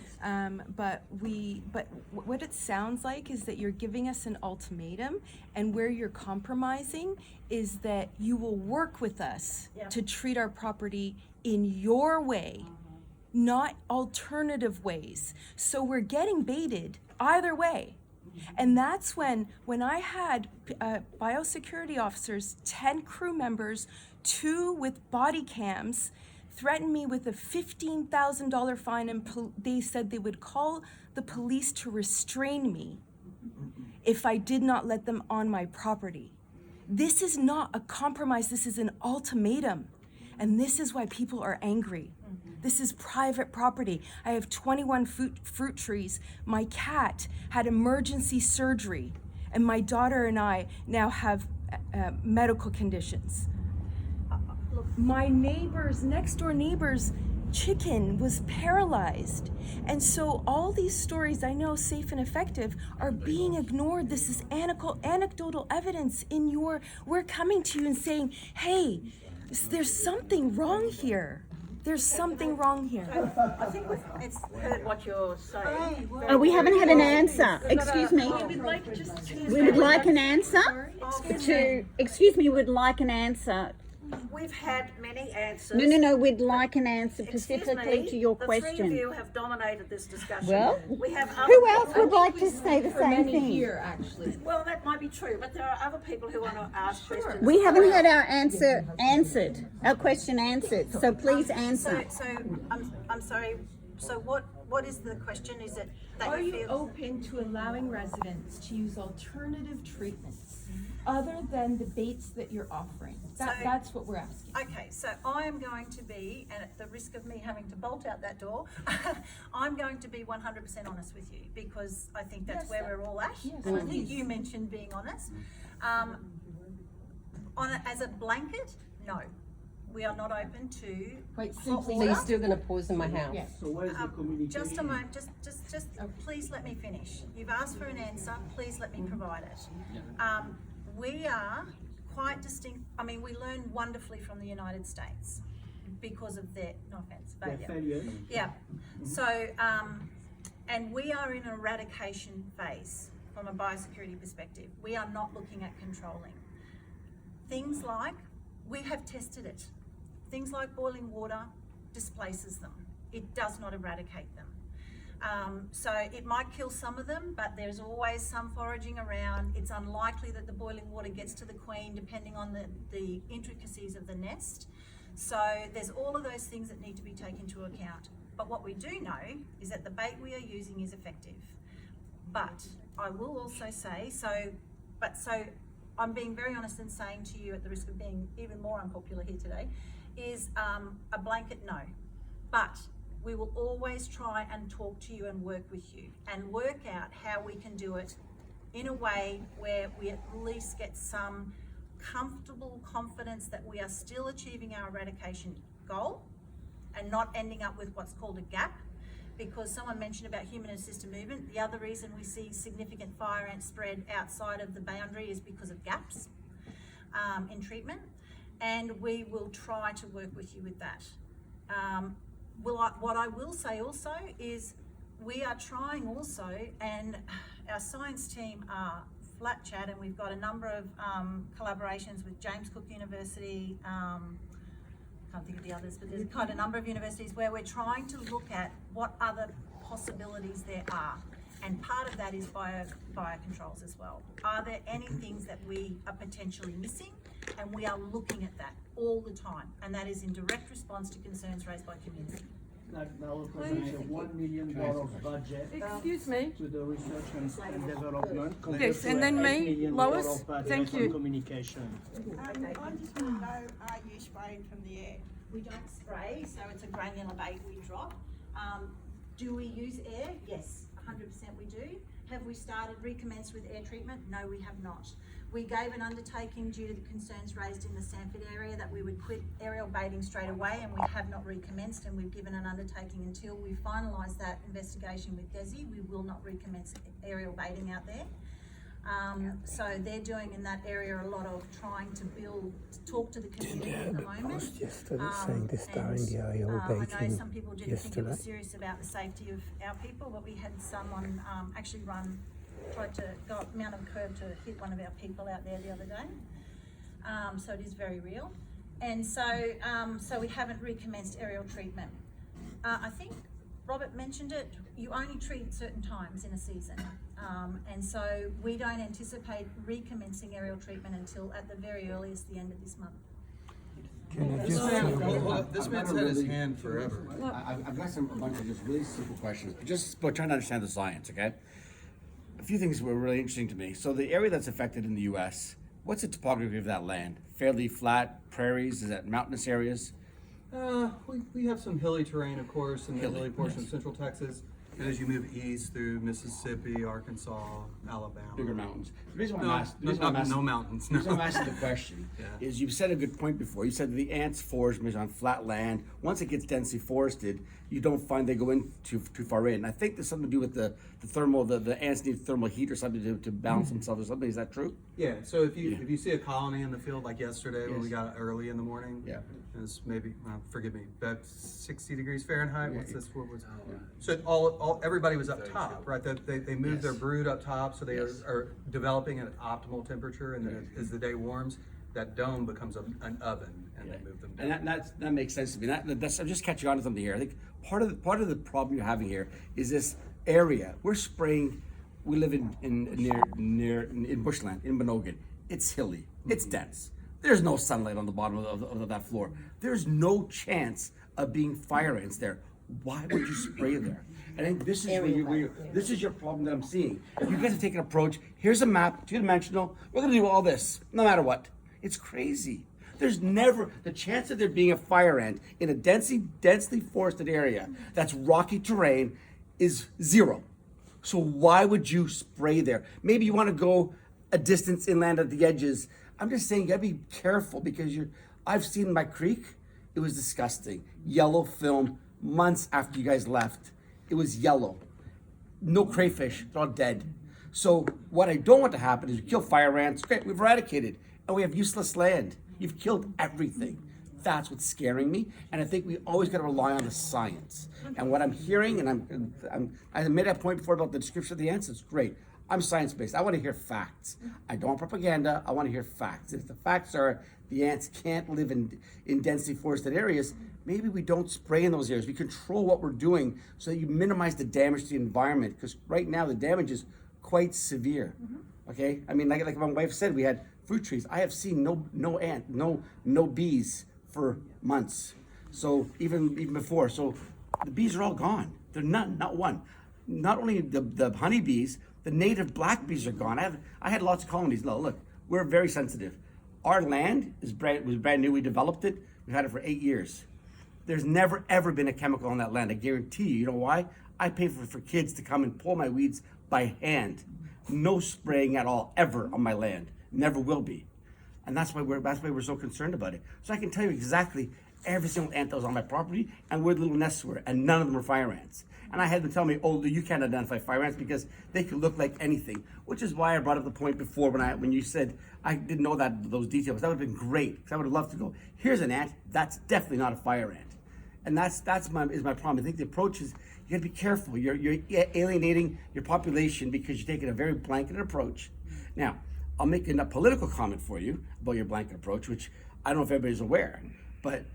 But what it sounds like is that you're giving us an ultimatum, and where you're compromising is that you will work with us to treat our property in your way, not alternative ways. So we're getting baited either way. And that's when I had biosecurity officers, 10 crew members, 2 with body cams, threaten me with a $15,000 fine, and they said they would call the police to restrain me if I did not let them on my property. This is not a compromise, this is an ultimatum. And this is why people are angry. This is private property. I have 21 fruit trees. My cat had emergency surgery, and my daughter and I now have medical conditions. My next door neighbor's chicken was paralyzed. And so all these stories, I know Safe and Effective, are being ignored. This is anecdotal evidence we're coming to you and saying, hey, there's something wrong here. There's something wrong here. I think it's heard what you're saying. Oh, we haven't had an answer. Excuse me. We would like an answer to. Excuse me. We'd like an answer. We've had many answers. No. We'd like an answer specifically to your question. The three of you have dominated this discussion. Well, we have other who else would like to say the same thing? Here, actually. Well, that might be true, but there are other people who want to ask questions. We haven't had our answer answered. Our question answered. So please answer. So I'm sorry. So what is the question? Is it that Are you you feel open to allowing residents to use alternative treatments other than the baits that you're offering? That's what we're asking. Okay, so I am going to be, and at the risk of me having to bolt out that door, I'm going to be 100% honest with you, because I think that's where we're all at. Yes, And I think you mentioned being honest. As a blanket, no. We are not open to Wait, hot so water. you're still going to pause in my house? Yes. So where's the communication? Just a moment, just please let me finish. You've asked for an answer, please let me provide it. We are quite distinct, we learn wonderfully from the United States because of their, no offense, failure. Yeah, so, and we are in an eradication phase from a biosecurity perspective. We are not looking at controlling. Things like, we have tested it. Things like boiling water displaces them. It does not eradicate them. So it might kill some of them, but there's always some foraging around. It's unlikely that the boiling water gets to the queen depending on the intricacies of the nest. So there's all of those things that need to be taken into account. But what we do know is that the bait we are using is effective. But I will also say, so I'm being very honest and saying to you, at the risk of being even more unpopular here today, is a blanket no. But we will always try and talk to you and work with you and work out how we can do it in a way where we at least get some comfortable confidence that we are still achieving our eradication goal and not ending up with what's called a gap. Because someone mentioned about human assisted movement. The other reason we see significant fire ant spread outside of the boundary is because of gaps in treatment. And we will try to work with you with that. What I will say also is we are trying also, and our science team are flat chat, and we've got a number of collaborations with James Cook University, can't think of the others, but there's quite a number of universities where we're trying to look at what other possibilities there are. And part of that is biocontrols as well. Are there any things that we are potentially missing? And we are looking at that all the time. And that is in direct response to concerns raised by community. Now we're presenting a $1 million budget Excuse me. to the research and development. compared Yes, to and then an me, $8 million Lois. budget Thank on you. communication. I just want to know, are you spraying from the air? We don't spray, so it's a granular bait we drop. Do we use air? Yes, 100% we do. Have we recommenced with air treatment? No, we have not. We gave an undertaking due to the concerns raised in the Sanford area that we would quit aerial baiting straight away, and we have not recommenced, and we've given an undertaking until we finalise that investigation with DESI, we will not recommence aerial baiting out there. So they're doing in that area a lot of trying to talk to the community at the moment. I know some people didn't think it was serious about the safety of our people, but we had someone actually tried to mount a curb to hit one of our people out there the other day. So it is very real. And so we haven't recommenced aerial treatment. I think Robert mentioned it, you only treat certain times in a season. And so we don't anticipate recommencing aerial treatment until at the very earliest the end of this month. This man's had his hand forever. I've got a bunch of just really simple questions, just but trying to understand the science, okay? A few things were really interesting to me. So the area that's affected in the U.S., what's the topography of that land? Fairly flat, prairies, is that mountainous areas? We have some hilly terrain, of course, in the hilly portion yes. of central Texas. And as you move east through Mississippi, Arkansas, Alabama. Bigger mountains. The reason why No, I'm asking, no mountains. The reason I'm asking the question Yeah. is you said a good point before. You said the ants forage is on flat land. Once it gets densely forested, you don't find they go in too far in. And I think there's something to do with the thermal, the ants need thermal heat or something to balance themselves or something. Is that true? Yeah, so if you see a colony in the field like yesterday when we got early in the morning, Yeah. it's maybe forgive me, about 60 degrees Fahrenheit. What's this? What was? Yeah. So everybody was up top, right? They moved Yes. their brood up top, so they Yes. are developing at an optimal temperature, and then as the day warms, that dome becomes an oven, and they move them down. And that makes sense to me. That's, I'm just catching on to something here. I think part of the problem you're having here is this area. We're spraying. We live in bushland in Minogan. It's hilly. It's dense. There's no sunlight on the bottom of that floor. There's no chance of being fire ants there. Why would you spray there? I think this is this is your problem that I'm seeing. You guys have taken an approach. Here's a map, 2-dimensional. We're gonna do all this, no matter what. It's crazy. There's never the chance of there being a fire ant in a densely forested area that's rocky terrain is 0. So why would you spray there? Maybe you want to go a distance inland at the edges. I'm just saying you gotta be careful because I've seen my creek. It was disgusting. Yellow film months after you guys left. It was yellow. No crayfish, they're all dead. So what I don't want to happen is you kill fire ants. Great, we've eradicated. And we have useless land. You've killed everything. That's what's scaring me. And I think we always got to rely on the science. And what I'm hearing, and I made that point before about the description of the ants, it's great. I'm science-based. I want to hear facts. I don't want propaganda. I want to hear facts. If the facts are the ants can't live in densely forested areas, maybe we don't spray in those areas. We control what we're doing so that you minimize the damage to the environment, because right now the damage is quite severe. Okay? I mean, like my wife said, we had fruit trees. I have seen no bees for months. So even before, so the bees are all gone. They're not one. Not only the honeybees, the native black bees are gone. I had lots of colonies. Look, we're very sensitive. Our land was brand new. We developed it. We've had it for 8 years. There's never ever been a chemical on that land. I guarantee you. You know why? I pay for kids to come and pull my weeds by hand. No spraying at all ever on my land. Never will be. And that's why we're so concerned about it. So I can tell you exactly every single ant that was on my property and where the little nests were, and none of them were fire ants. And I had them tell me, oh, you can't identify fire ants because they could look like anything, which is why I brought up the point before when you said I didn't know those details. That would have been great, because I would have loved to go, here's an ant, that's definitely not a fire ant. And that's my problem. I think the approach is, you gotta be careful. You're alienating your population because you're taking a very blanket approach. Now, I'll make a political comment for you about your blanket approach, which I don't know if everybody's aware, but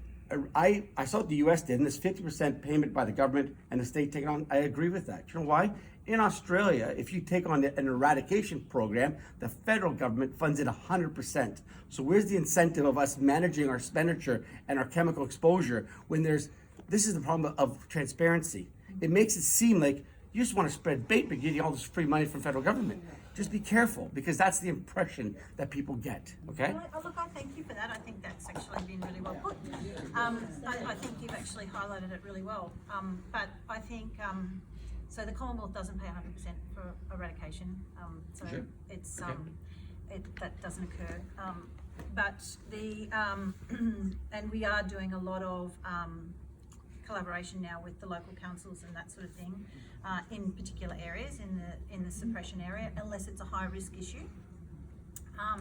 I saw what the US did, and this 50% payment by the government and the state taking on, I agree with that. You know why? In Australia, if you take on an eradication program, the federal government funds it 100%. So where's the incentive of us managing our expenditure and our chemical exposure when this is the problem of transparency. It makes it seem like you just want to spread bait by getting all this free money from federal government. Just be careful, because that's the impression that people get, okay? Well, look, I thank you for that. I think that's actually been really well put. I think you've actually highlighted it really well. But I think, so the Commonwealth doesn't pay 100% for eradication. So Sure. it's, Okay. that doesn't occur. But and we are doing a lot of collaboration now with the local councils and that sort of thing, in particular areas, in the suppression area, unless it's a high risk issue. I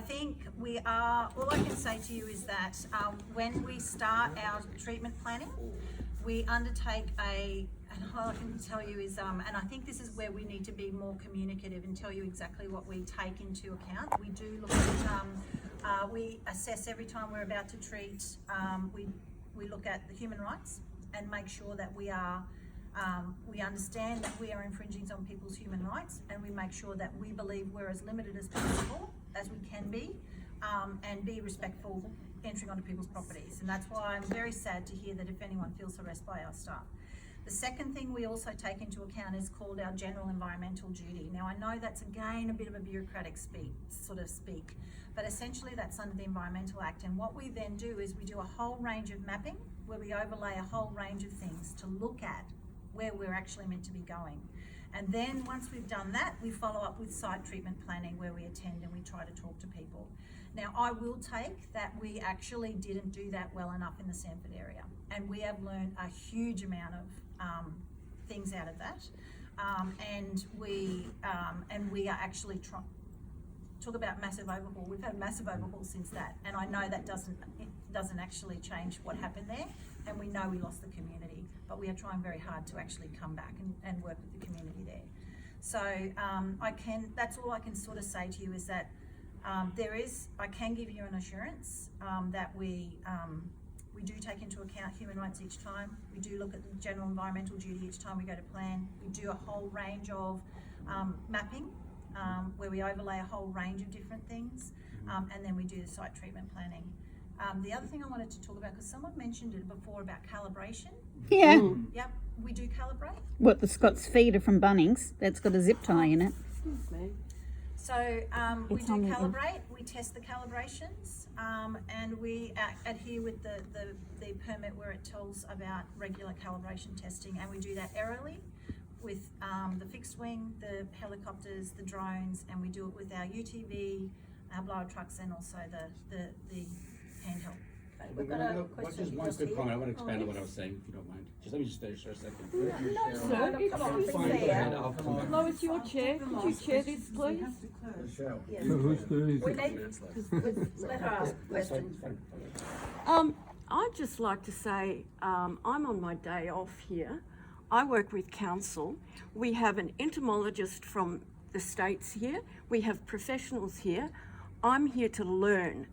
think we are, all I can say to you is that when we start our treatment planning, we undertake and all I can tell you is, and I think this is where we need to be more communicative and tell you exactly what we take into account. We do look at, we assess every time we're about to treat, we look at the human rights and make sure that we understand that we are infringing on people's human rights, and we make sure that we believe we're as limited as possible as we can be, and be respectful entering onto people's properties. And that's why I'm very sad to hear that if anyone feels harassed by our staff. The second thing we also take into account is called our general environmental duty. Now I know that's again a bit of a bureaucratic speak, but essentially that's under the Environmental Act. And what we then do is we do a whole range of mapping where we overlay a whole range of things to look at where we're actually meant to be going. And then once we've done that, we follow up with site treatment planning where we attend and we try to talk to people. Now I will take that we actually didn't do that well enough in the Sanford area, and we have learned a huge amount of things out of that, and we are actually talk about massive overhaul. We've had a massive overhaul since that, and I know that doesn't actually change what happened there, and we know we lost the community, but we are trying very hard to actually come back and work with the community there. So that's all I can sort of say to you is that I can give you an assurance that we do take into account human rights each time. We do look at the general environmental duty each time we go to plan. We do a whole range of mapping where we overlay a whole range of different things, and then we do the site treatment planning. The other thing I wanted to talk about, because someone mentioned it before about calibration. Yeah. Yep, we do calibrate. What, the Scott's feeder from Bunnings? That's got a zip tie in it. So we do calibrate, we test the calibrations, and we adhere with the permit where it tells about regular calibration testing, and we do that aerially with the fixed wing, the helicopters, the drones, and we do it with our UTV, our blower trucks, and also the handheld. We've got a question. Just one quick comment. I want to expand on what I was saying, if you don't mind. Just let me just finish for a second. No, sir, it's fair. Lois, your chair. Could you chair this, please? Yes. Let her ask a question. I'd just like to say, I'm on my day off here. I work with council. We have an entomologist from the States here. We have professionals here. I'm here to learn.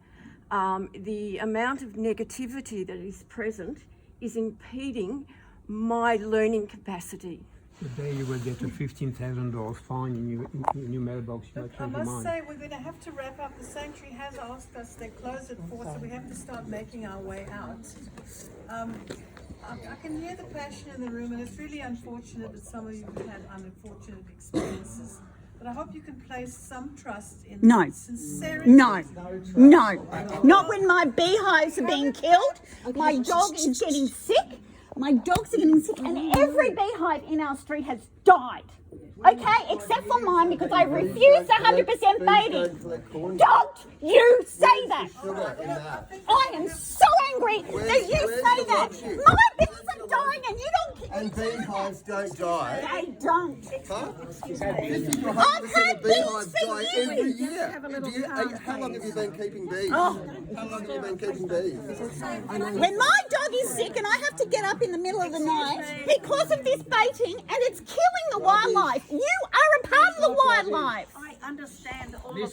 The amount of negativity that is present is impeding my learning capacity. Today you will get a $15,000 fine in your mailbox. You might I change your must mind. say, we're going to have to wrap up. The sanctuary has asked us, they close at 4, so we have to start making our way out. I can hear the passion in the room, and it's really unfortunate that some of you have had unfortunate experiences. But I hope you can place some trust in No. sincerity. No, no, not when my beehives are being killed, my dog is getting sick, my dogs are getting sick, and every beehive in our street has died. Okay, except for mine because I refuse 100% baiting. Don't you say that! I am so angry that you say that! My bees are dying and you don't. And beehives don't die. They don't. Huh? I've had bees beehives for die years. every year. How long have you been keeping bees? Oh. How long have you been keeping bees? When my dog is sick and I have to get up in the middle of the night because of this baiting and it's killing the wildlife, you are a part of the wildlife. I understand all of